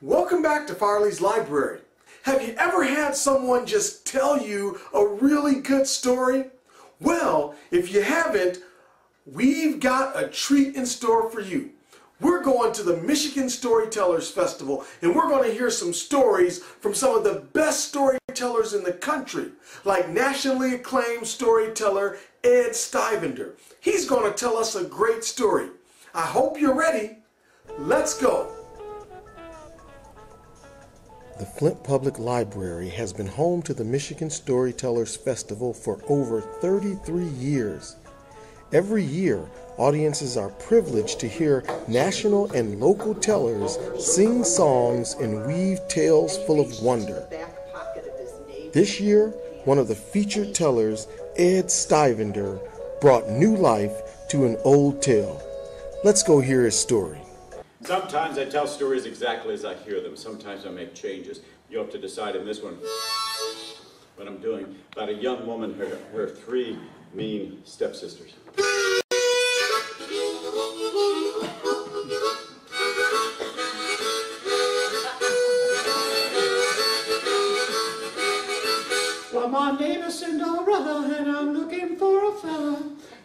Welcome back to Farley's Library. Have you ever had someone just tell you a really good story? Well, if you haven't, we've got a treat in store for you. We're going to the Michigan Storytellers Festival, and we're going to hear some stories from some of the best storytellers in the country, like nationally acclaimed storyteller Ed Stivender. He's going to tell us a great story. I hope you're ready. Let's go. The Flint Public Library has been home to the Michigan Storytellers Festival for over 33 years. Every year, audiences are privileged to hear national and local tellers sing songs and weave tales full of wonder. This year, one of the featured tellers, Ed Stivender, brought new life to an old tale. Let's go hear his story. Sometimes I tell stories exactly as I hear them. Sometimes I make changes. You'll have to decide in this one what I'm doing. About a young woman, her three mean stepsisters. Well, my name is Cinderella, and I'm looking for a fella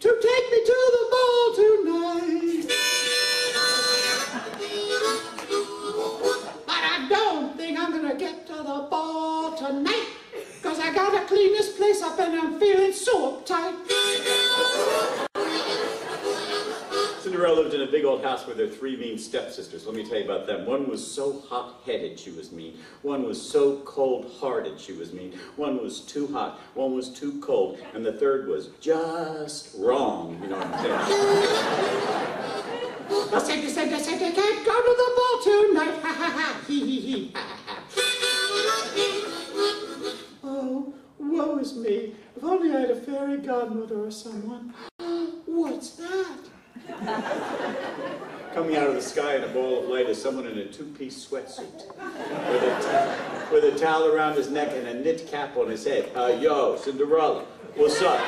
to take me to the ball tonight. But I don't think I'm gonna get to the ball tonight, 'cause I gotta clean this place up and I'm feeling so uptight. Cinderella lived in a big old house with her three mean stepsisters. Let me tell you about them. One was so hot-headed she was mean. One was so cold-hearted she was mean. One was too hot. One was too cold. And the third was just wrong. You know what I'm saying? I said I can't go to the ball tonight. Ha ha ha. Hee hee hee. Ha ha. Oh, woe is me. If only I had a fairy godmother or someone. What's that? Coming out of the sky in a ball of light is someone in a two-piece sweatsuit with a towel around his neck and a knit cap on his head. Yo, Cinderella, what's up?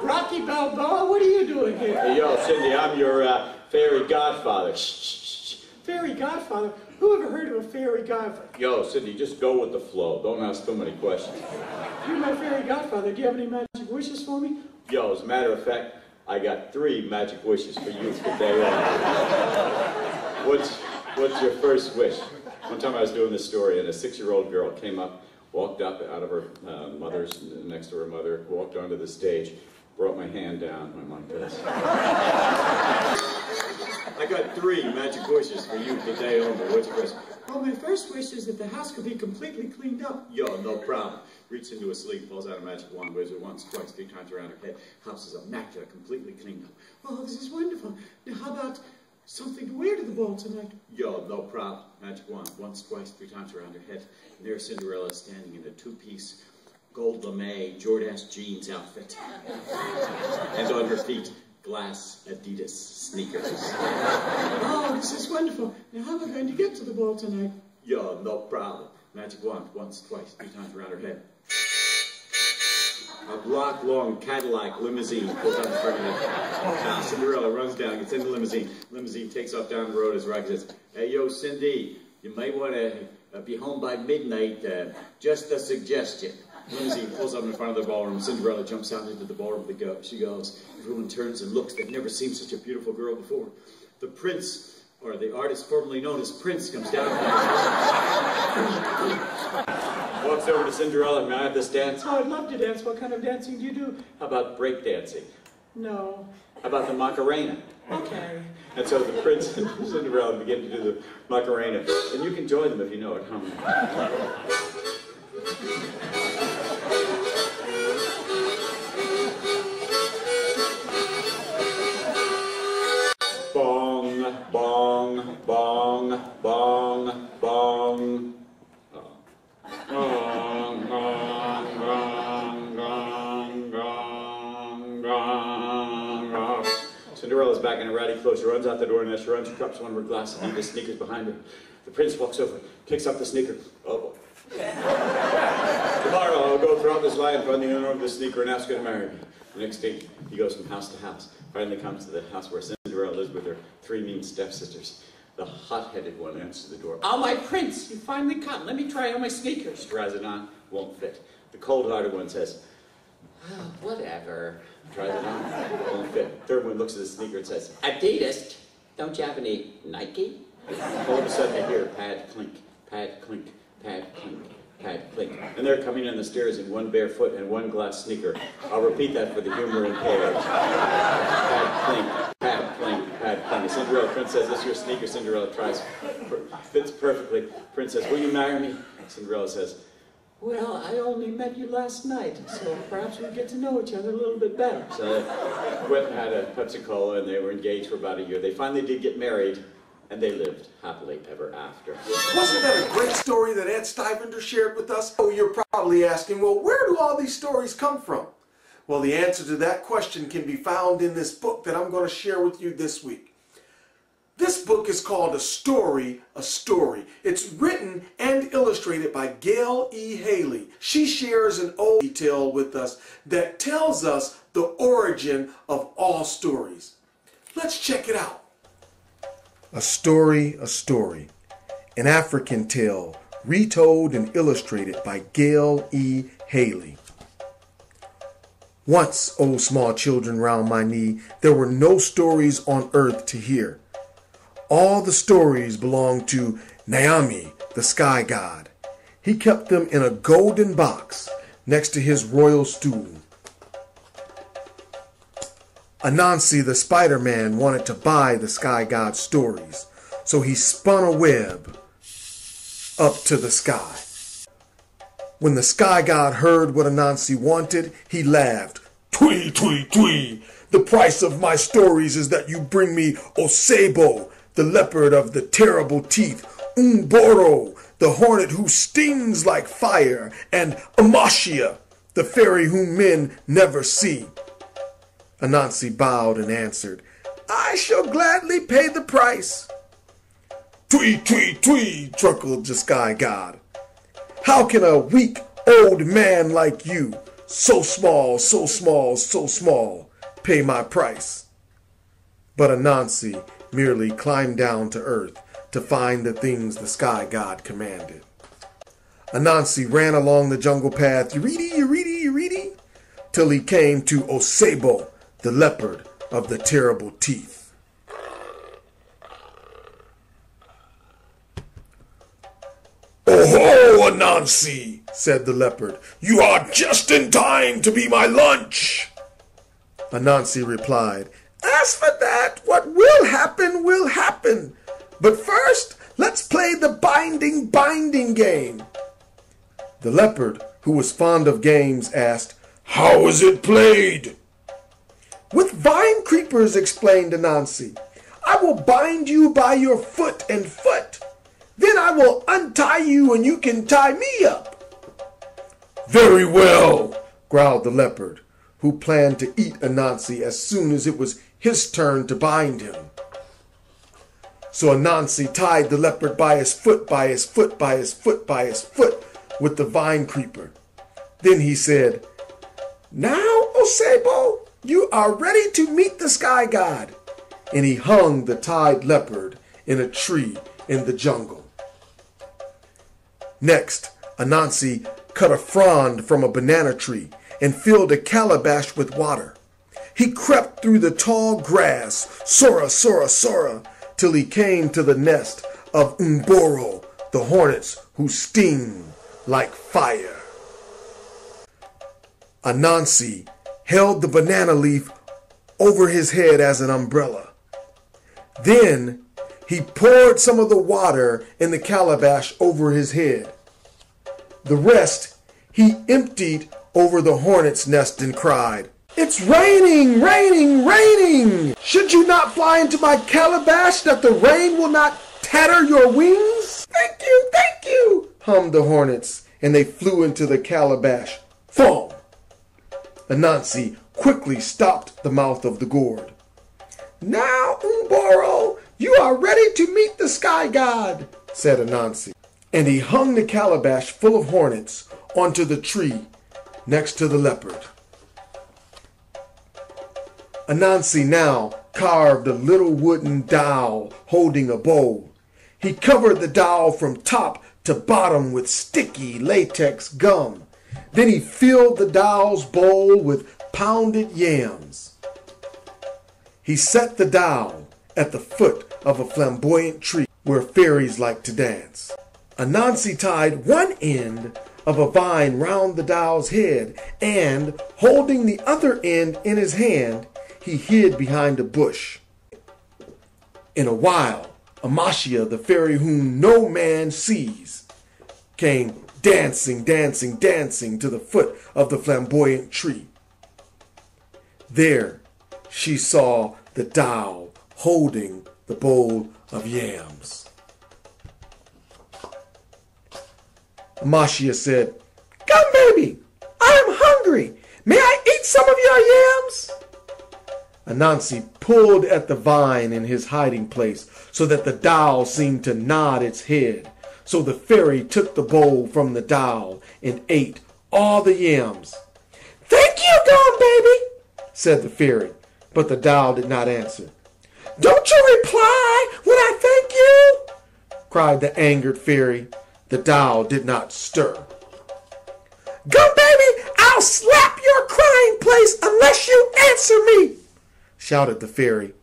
Rocky Balboa, what are you doing here? Hey, yo, Cindy, I'm your fairy godfather. Shh, shh, shh. Fairy godfather? Who ever heard of a fairy godfather? Yo, Cindy, just go with the flow. Don't ask too many questions. You're my fairy godfather. Do you have any magic wishes for me? Yo, as a matter of fact, I got 3 magic wishes for you today. What's your first wish? One time I was doing this story, and a 6-year-old girl came up, walked up out of her mother's, next to her mother, walked onto the stage, brought my hand down, went like this. I got 3 magic wishes for you today only. What's your first? Well, my first wish is that the house could be completely cleaned up. Yo, no problem. Reaches into a sleeve, pulls out a magic wand, waves it once, twice, 3 times around her head. House is immaculate, completely cleaned up. Oh, this is wonderful. Now, how about something to wear to the ball tonight? Yo, no problem. Magic wand, once, twice, 3 times around her head. And there's Cinderella standing in a 2-piece gold lame Jordache jeans outfit. And on her feet, glass Adidas sneakers. Oh, this is wonderful. Now, how am I going to get to the ball tonight? Yo, no problem. Magic wand, once, twice, 3 times around her head. A block-long Cadillac limousine pulls out in front of her. Now, Cinderella runs down, gets in the limousine. Limousine takes off down the road as Rocky says, "Hey, yo, Cindy, you might want to be home by midnight. Just a suggestion." Limousine pulls up in front of the ballroom. Cinderella jumps out into the ballroom. She goes. Everyone turns and looks. They've never seen such a beautiful girl before. The prince, or the artist formerly known as Prince, comes down. Walks over to Cinderella. "May I have this dance?" Oh, I'd love to dance. What kind of dancing do you do? "How about break dancing?" No. "How about the Macarena?" Okay. And so the prince and Cinderella begin to do the Macarena. And you can join them if you know it. Bong, bong, bong, bong, bong. Gong, gong, gong, gong, gong, gong, gong. Cinderella's back in her ratty clothes. She runs out the door, and as she runs, she drops one of her glasses and the sneakers behind her. The prince walks over, picks up the sneaker. Oh. "Tomorrow I'll go throughout this land, find the owner of the sneaker, and ask her to marry me." The next day, he goes from house to house. Finally comes to the house where Cinderella lives with her 3 mean stepsisters. The hot-headed one answers the door. Oh, my prince, you finally come. Let me try on my sneakers. Tries it on, won't fit. The cold-hearted one says, oh, whatever. Tries it on, won't fit. Third one looks at the sneaker and says, Adidas, don't you have any Nike? All of a sudden they hear pad clink, pad clink, pad clink, pad clink. And they're coming down the stairs in one bare foot and one glass sneaker. I'll repeat that for the humor impaired. Pad clink, pad clink, pad clink. The Cinderella prince says, this is your sneaker. Cinderella tries, fits perfectly. Prince says, will you marry me? Cinderella says, well, I only met you last night, so perhaps we'll get to know each other a little bit better. So they went and had a Pepsi-Cola, and they were engaged for about a year. They finally did get married, and they lived happily ever after. Wasn't that a great story that Ed Stivender shared with us? Oh, you're probably asking, well, where do all these stories come from? Well, the answer to that question can be found in this book that I'm going to share with you this week. This book is called A Story, a Story. It's written and illustrated by Gail E. Haley. She shares an old tale with us that tells us the origin of all stories. Let's check it out. A Story, a Story. An African tale retold and illustrated by Gail E. Haley. Once, O small children round my knee, there were no stories on earth to hear. All the stories belonged to Naomi, the sky god. He kept them in a golden box next to his royal stool. Anansi, the Spider-Man, wanted to buy the sky god's stories, so he spun a web up to the sky. When the sky god heard what Anansi wanted, he laughed. Twee, twee, twee. The price of my stories is that you bring me Osebo, the leopard of the terrible teeth, Umboro, the hornet who stings like fire, and Amashia, the fairy whom men never see. Anansi bowed and answered, I shall gladly pay the price. Twee, twee, twee, chuckled the sky god. How can a weak old man like you, so small, so small, so small, pay my price? But Anansi merely climbed down to earth to find the things the sky god commanded. Anansi ran along the jungle path, yuridi, yuridi, yuridi, till he came to Osebo, the leopard of the terrible teeth. Oh, Anansi, said the leopard, you are just in time to be my lunch. Anansi replied, as for that, what will happen will happen. But first, let's play the binding game. The leopard, who was fond of games, asked, how is it played? With vine creepers, explained Anansi. I will bind you by your foot and foot. Then I will untie you and you can tie me up. Very well, growled the leopard, who planned to eat Anansi as soon as it was his turn to bind him. So Anansi tied the leopard by his foot, by his foot, by his foot, by his foot with the vine creeper. Then he said, now, Osebo, you are ready to meet the sky god. And he hung the tied leopard in a tree in the jungle. Next, Anansi cut a frond from a banana tree and filled a calabash with water. He crept through the tall grass, Sora, Sora, Sora, till he came to the nest of Umboro, the hornets who sting like fire. Anansi held the banana leaf over his head as an umbrella. Then he poured some of the water in the calabash over his head. The rest he emptied over the hornet's nest and cried, it's raining, raining, raining! Should you not fly into my calabash that the rain will not tatter your wings? Thank you, hummed the hornets, and they flew into the calabash. Thump! Anansi quickly stopped the mouth of the gourd. Now, Umboro, you are ready to meet the sky god, said Anansi. And he hung the calabash full of hornets onto the tree next to the leopard. Anansi now carved a little wooden doll holding a bowl. He covered the doll from top to bottom with sticky latex gum. Then he filled the doll's bowl with pounded yams. He set the doll at the foot of a flamboyant tree where fairies like to dance. Anansi tied one end of a vine round the doll's head and, holding the other end in his hand, he hid behind a bush. In a while, Amasia, the fairy whom no man sees, came dancing, dancing, dancing to the foot of the flamboyant tree. There she saw the doll holding the bowl of yams. Amasia said, "Come, baby, I am hungry. May I eat some of your yams?" Anansi pulled at the vine in his hiding place so that the doll seemed to nod its head. So the fairy took the bowl from the doll and ate all the yams. "Thank you, Gum Baby," said the fairy, but the doll did not answer. "Don't you reply when I thank you?" cried the angered fairy. The doll did not stir. "Gum Baby, I'll slap your crying place unless you answer me," shouted the fairy.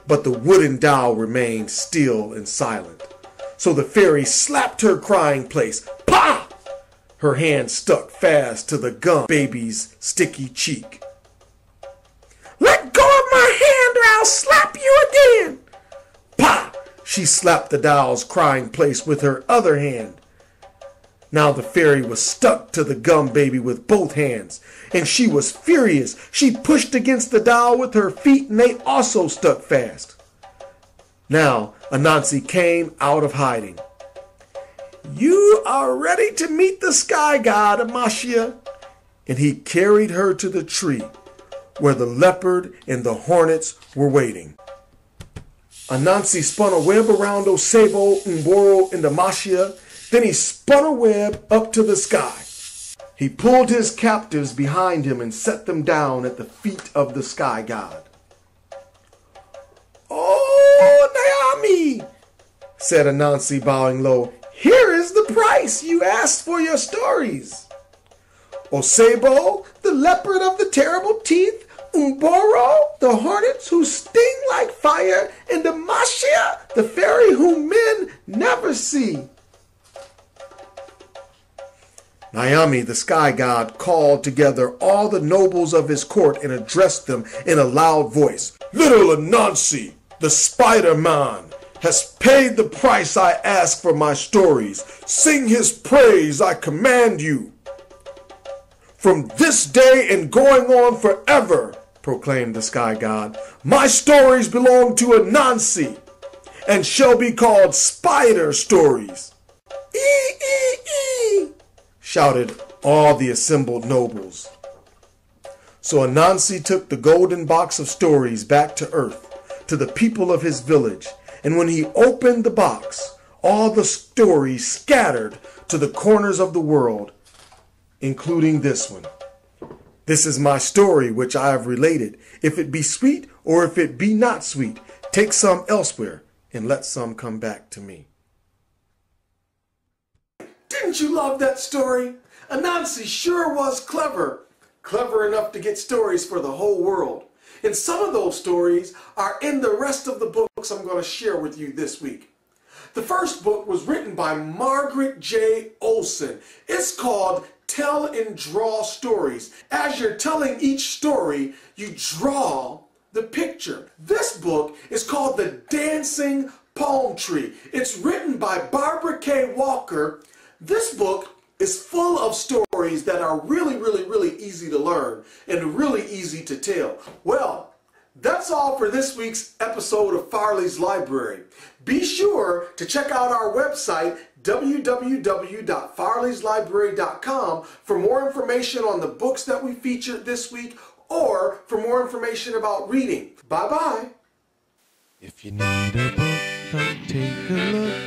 But the wooden doll remained still and silent. So the fairy slapped her crying place. Pah! Her hand stuck fast to the Gum Baby's sticky cheek. "Let go of my hand or I'll slap you again." Pah! She slapped the doll's crying place with her other hand. Now the fairy was stuck to the Gum Baby with both hands, and she was furious. She pushed against the doll with her feet, and they also stuck fast. Now Anansi came out of hiding. "You are ready to meet the sky god, Amasia." And he carried her to the tree where the leopard and the hornets were waiting. Anansi spun a web around Osebo, Mboro, and Amasia. Then he spun a web up to the sky. He pulled his captives behind him and set them down at the feet of the sky god. "Oh, Naomi," said Anansi, bowing low, "here is the price you asked for your stories. Osebo, the leopard of the terrible teeth, Mboro, the hornets who sting like fire, and Amasia, the fairy whom men never see." Naomi, the sky god, called together all the nobles of his court and addressed them in a loud voice. "Little Anansi, the Spider-Man, has paid the price I ask for my stories. Sing his praise, I command you." "From this day and going on forever," proclaimed the sky god, "my stories belong to Anansi and shall be called spider stories." "Ee-ee-ee!" shouted all the assembled nobles. So Anansi took the golden box of stories back to Earth, to the people of his village, and when he opened the box, all the stories scattered to the corners of the world, including this one. "This is my story which I have related. If it be sweet or if it be not sweet, take some elsewhere and let some come back to me." Didn't you love that story? Anansi sure was clever. Clever enough to get stories for the whole world. And some of those stories are in the rest of the books I'm going to share with you this week. The first book was written by Margaret J. Olson. It's called Tell and Draw Stories. As you're telling each story, you draw the picture. This book is called The Dancing Palm Tree. It's written by Barbara K. Walker. This book is full of stories that are really easy to learn and really easy to tell. Well, that's all for this week's episode of Farley's Library. Be sure to check out our website, www.farleyslibrary.com, for more information on the books that we featured this week or for more information about reading. Bye-bye. If you need a book, come take a look.